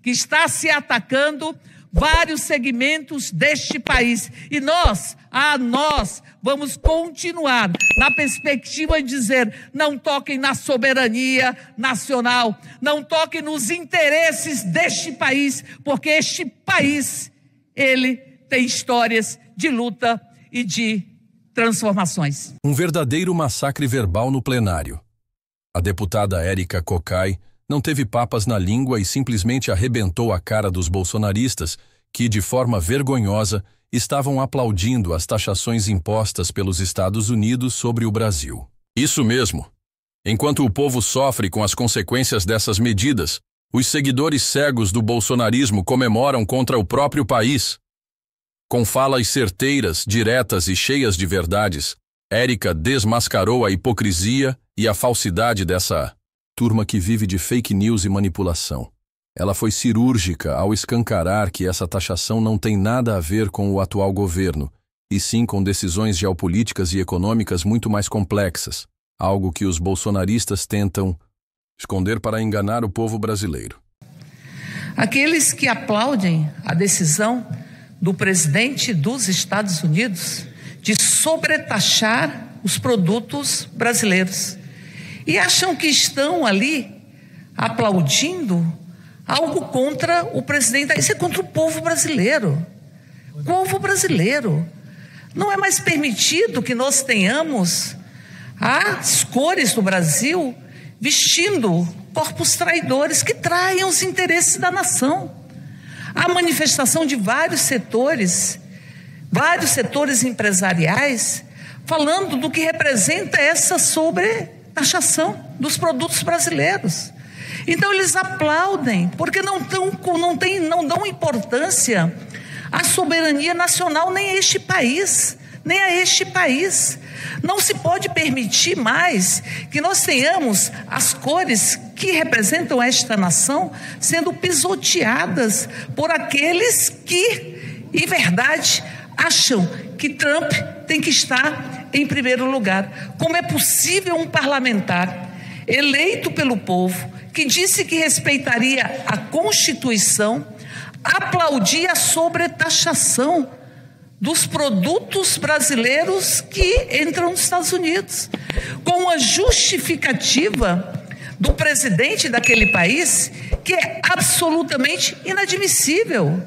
que está se atacando vários segmentos deste país. E nós vamos continuar na perspectiva de dizer: não toquem na soberania nacional, não toquem nos interesses deste país, porque este país, ele tem histórias de luta e de transformações. Um verdadeiro massacre verbal no plenário. A deputada Érica Cocai não teve papas na língua e simplesmente arrebentou a cara dos bolsonaristas que, de forma vergonhosa, estavam aplaudindo as taxações impostas pelos Estados Unidos sobre o Brasil. Isso mesmo. Enquanto o povo sofre com as consequências dessas medidas, os seguidores cegos do bolsonarismo comemoram contra o próprio país. Com falas certeiras, diretas e cheias de verdades, Érica desmascarou a hipocrisia e a falsidade dessa turma que vive de fake news e manipulação. Ela foi cirúrgica ao escancarar que essa taxação não tem nada a ver com o atual governo, e sim com decisões geopolíticas e econômicas muito mais complexas, algo que os bolsonaristas tentam esconder para enganar o povo brasileiro. Aqueles que aplaudem a decisão do presidente dos Estados Unidos de sobretaxar os produtos brasileiros e acham que estão ali aplaudindo algo contra o presidente. Isso é contra o povo brasileiro. O povo brasileiro. Não é mais permitido que nós tenhamos as cores do Brasil vestindo corpos traidores que traem os interesses da nação. Há manifestação de vários setores empresariais, falando do que representa essa sobretaxação dos produtos brasileiros. Então eles aplaudem, porque não dão importância à soberania nacional, nem a este país. Não se pode permitir mais que nós tenhamos as cores que representam esta nação sendo pisoteadas por aqueles que, em verdade, acham que Trump tem que estar em primeiro lugar. Como é possível um parlamentar eleito pelo povo, que disse que respeitaria a Constituição, aplaudir a sobretaxação dos produtos brasileiros que entram nos Estados Unidos, com a justificativa do presidente daquele país, que é absolutamente inadmissível.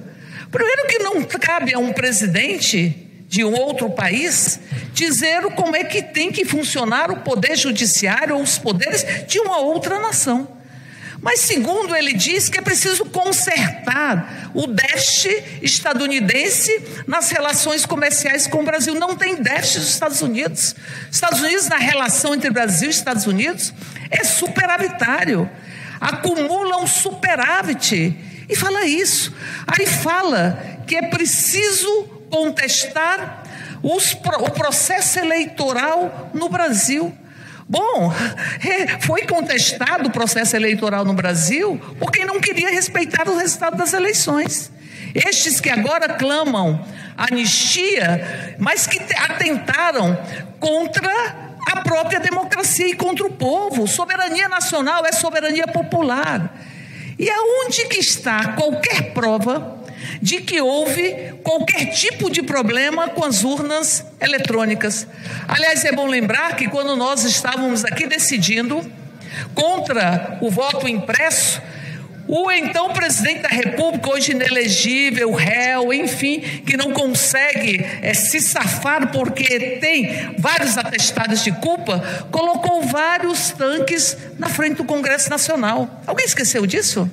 Primeiro, que não cabe a um presidente de um outro país dizer como é que tem que funcionar o poder judiciário ou os poderes de uma outra nação. Mas segundo, ele diz que é preciso consertar o déficit estadunidense nas relações comerciais com o Brasil. Não tem déficit dos Estados Unidos. Estados Unidos, na relação entre Brasil e Estados Unidos, é superavitário. Acumula um superávit. E fala isso. Aí fala que é preciso contestar o processo eleitoral no Brasil. Bom, foi contestado o processo eleitoral no Brasil porque não queria respeitar o resultado das eleições. Estes que agora clamam anistia, mas que atentaram contra a própria democracia e contra o povo. Soberania nacional é soberania popular. E aonde que está qualquer prova de que houve qualquer tipo de problema com as urnas eletrônicas? Aliás, é bom lembrar que quando nós estávamos aqui decidindo contra o voto impresso, o então presidente da República, hoje inelegível, réu, enfim, que não consegue se safar porque tem vários atestados de culpa, colocou vários tanques na frente do Congresso Nacional. Alguém esqueceu disso?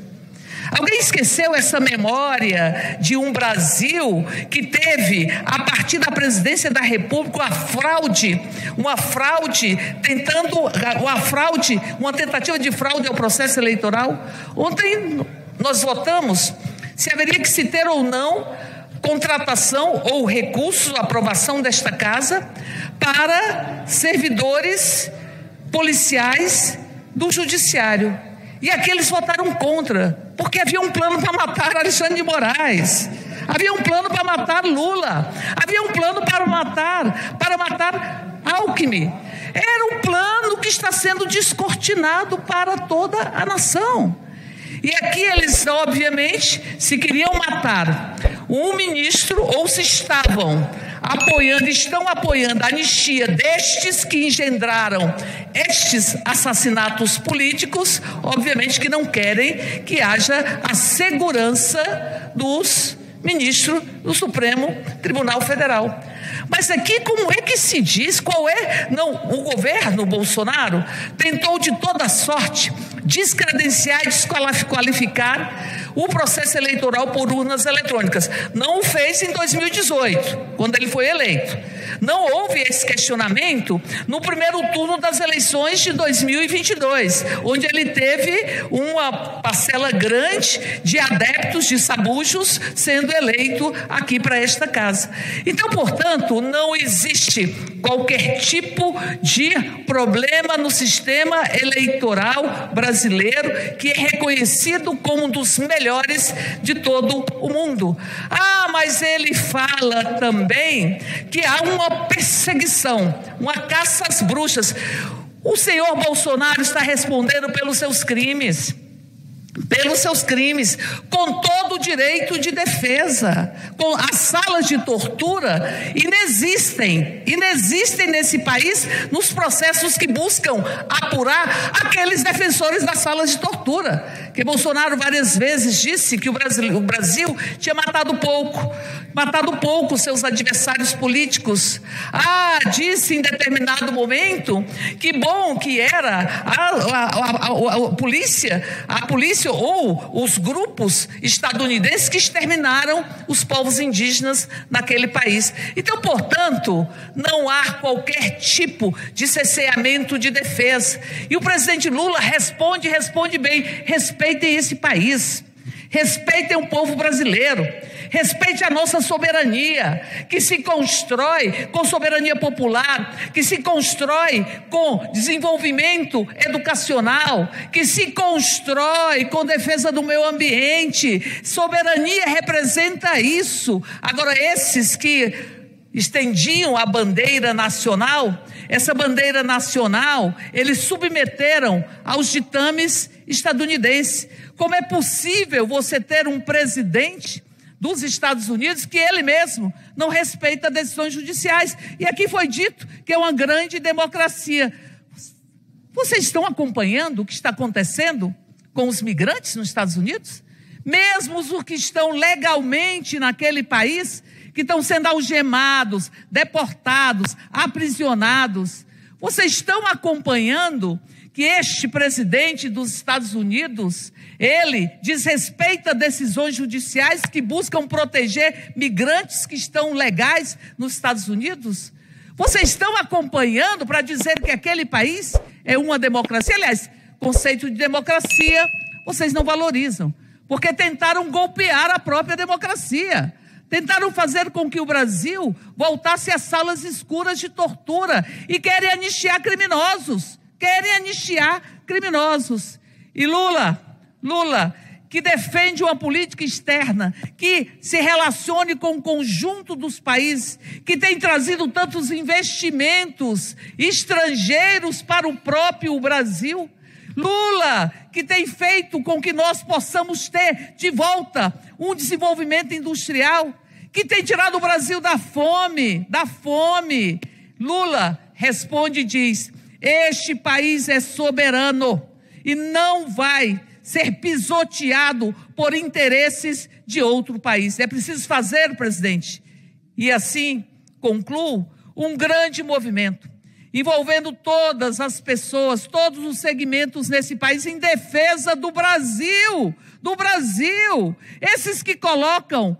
Alguém esqueceu essa memória de um Brasil que teve, a partir da presidência da República, uma tentativa de fraude ao processo eleitoral? Ontem nós votamos se haveria que se ter ou não contratação ou recurso, aprovação desta casa para servidores policiais do judiciário. E aqueles votaram contra, porque havia um plano para matar Alexandre de Moraes, havia um plano para matar Lula, havia um plano para matar Alckmin. Era um plano que está sendo descortinado para toda a nação. E aqui eles, obviamente, se queriam matar um ministro ou se estão apoiando a anistia destes que engendraram estes assassinatos políticos, obviamente que não querem que haja a segurança dos ministros do Supremo Tribunal Federal. Mas aqui como é que se diz, o governo Bolsonaro tentou de toda sorte descredenciar e desqualificar o processo eleitoral por urnas eletrônicas. Não o fez em 2018, quando ele foi eleito. Não houve esse questionamento no primeiro turno das eleições de 2022, onde ele teve uma parcela grande de adeptos de sabujos sendo eleito aqui para esta casa. Então, portanto, não existe qualquer tipo de problema no sistema eleitoral brasileiro, que é reconhecido como um dos melhores de todo o mundo. Mas ele fala também que há uma perseguição, uma caça às bruxas. O senhor Bolsonaro está respondendo pelos seus crimes, com todo o direito de defesa. Com as salas de tortura inexistem nesse país nos processos que buscam apurar aqueles defensores das salas de tortura, que Bolsonaro várias vezes disse que o Brasil tinha matado pouco seus adversários políticos. Disse em determinado momento que bom que era a polícia ou os grupos estadunidenses que exterminaram os povos indígenas naquele país. Então, portanto, não há qualquer tipo de cerceamento de defesa. E o presidente Lula responde bem: respeitem esse país, respeitem o povo brasileiro, respeite a nossa soberania, que se constrói com soberania popular, que se constrói com desenvolvimento educacional, que se constrói com defesa do meio ambiente. Soberania representa isso. Agora, esses que estendiam a bandeira nacional, essa bandeira nacional, eles submeteram aos ditames estadunidenses. Como é possível você ter um presidente dos Estados Unidos que ele mesmo não respeita decisões judiciais? E aqui foi dito que é uma grande democracia. Vocês estão acompanhando o que está acontecendo com os migrantes nos Estados Unidos? Mesmo os que estão legalmente naquele país, que estão sendo algemados, deportados, aprisionados. Vocês estão acompanhando que este presidente dos Estados Unidos, ele desrespeita decisões judiciais que buscam proteger migrantes que estão legais nos Estados Unidos? Vocês estão acompanhando para dizer que aquele país é uma democracia? Aliás, conceito de democracia vocês não valorizam, porque tentaram golpear a própria democracia. Tentaram fazer com que o Brasil voltasse às salas escuras de tortura e querem anistiar criminosos. E Lula, que defende uma política externa, que se relacione com o conjunto dos países, que tem trazido tantos investimentos estrangeiros para o próprio Brasil. Lula, que tem feito com que nós possamos ter de volta um desenvolvimento industrial, que tem tirado o Brasil da fome. Lula responde e diz: este país é soberano e não vai ser pisoteado por interesses de outro país. É preciso fazer, presidente, e assim concluo, um grande movimento envolvendo todas as pessoas, todos os segmentos nesse país, em defesa do Brasil. Esses que colocavam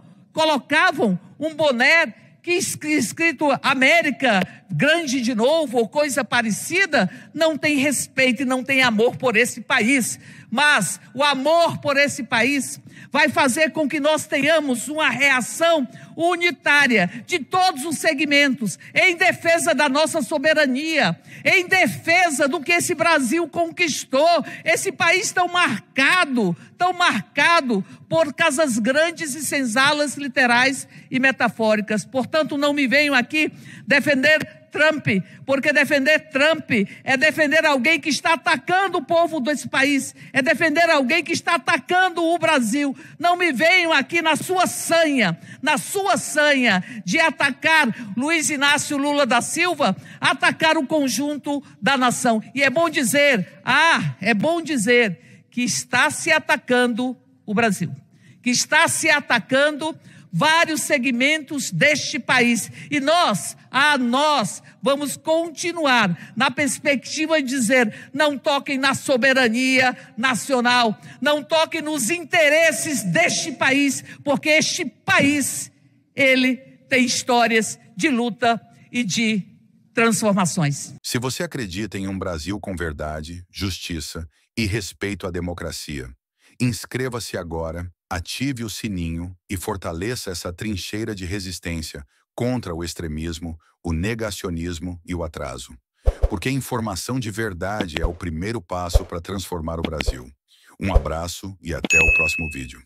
um boné que escrito América grande de novo ou coisa parecida, não tem respeito e não tem amor por esse país. Mas o amor por esse país vai fazer com que nós tenhamos uma reação unitária de todos os segmentos, em defesa da nossa soberania, em defesa do que esse Brasil conquistou. Esse país tão marcado por casas grandes e senzalas literais e metafóricas. Portanto, não me venham aqui defender Trump, porque defender Trump é defender alguém que está atacando o povo desse país, é defender alguém que está atacando o Brasil. Não me venham aqui na sua sanha de atacar Luiz Inácio Lula da Silva, atacar o conjunto da nação. E é bom dizer que está se atacando o Brasil, que está se atacando vários segmentos deste país. E nós vamos continuar na perspectiva de dizer: não toquem na soberania nacional, não toquem nos interesses deste país, porque este país, ele tem histórias de luta e de transformações. Se você acredita em um Brasil com verdade, justiça e respeito à democracia, inscreva-se agora, ative o sininho e fortaleça essa trincheira de resistência contra o extremismo, o negacionismo e o atraso. Porque informação de verdade é o primeiro passo para transformar o Brasil. Um abraço e até o próximo vídeo.